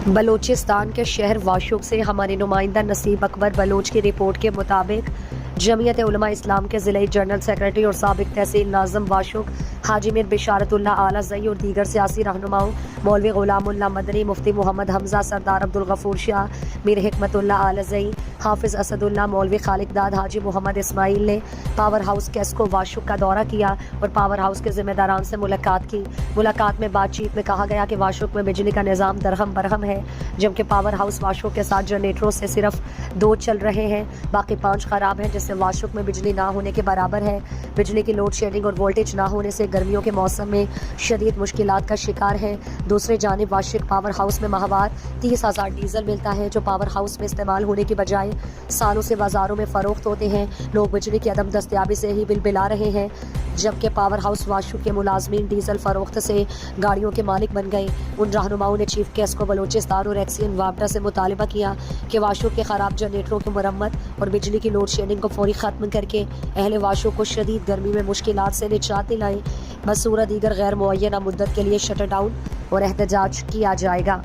बलूचिस्तान के शहर वाशुक से हमारे नुमाइंदा नसीब अकबर बलोच की रिपोर्ट के मुताबिक जमीयत उलमा इस्लाम के ज़िले जनरल सेक्रेटरी और साबिक तहसील नाज़िम वाशुक हाजी मीर बिशारतुल्लाह आला ज़ई और दीगर सियासी रहनुमाओं मौलवी ग़ुलामुल्लाह मदनी, मुफ्ती मोहम्मद हमज़ा, सरदार अब्दुल गफूर शाह, मीर हिकमतुल्लाह आला ज़ई, हाफिज़ असदुल्लाह, मौलवी खालिक दाद, हाजी मोहम्मद इस्माइल ने पावर हाउस कैस्को वाशुक का दौरा किया और पावर हाउस के ज़िम्मेदारान से मुलाकात की। मुलाकात में बातचीत में कहा गया कि वाशुक में बिजली का निज़ाम दरहम बरहम है, जबकि पावर हाउस वाशुक के साथ जनरेटरों से सिर्फ 2 चल रहे हैं, बाकी 5 ख़राब हैं, जिससे वाशुक में बिजली ना होने के बराबर है। बिजली की लोड शेडिंग और वोल्टेज ना होने से गर्मियों के मौसम में शदीद मुश्किलात का शिकार है। दूसरे जानिब वाशुक पावर हाउस में माहवार 30,000 डीजल मिलता है, जो पावर हाउस में इस्तेमाल होने की बजाय सालों से बाज़ारों में फ़रोख्त होते हैं। लोग बिजली की अदम दस्तयाबी से ही बिल बिला रहे हैं, जबकि पावर हाउस वाशुक के मुलाजमीन डीजल फ़रोख्त से गाड़ियों के मालिक बन गए। उन रहनुमाओं ने चीफ कैस्को बलोचिस्तान और एक्सियन वापडा से मुतालबा किया कि वाशुक के ख़राब जनरेटरों की मरम्मत और बिजली की लोड शेडिंग को फौरी ख़त्म करके अहले वाशुक को शदीद गर्मी में मुश्किलात से निजात दिलाएँ। बसूरत दीगर गैर मुअय्यना मुद्दत के लिए शटर डाउन और एहतजाज किया जाएगा।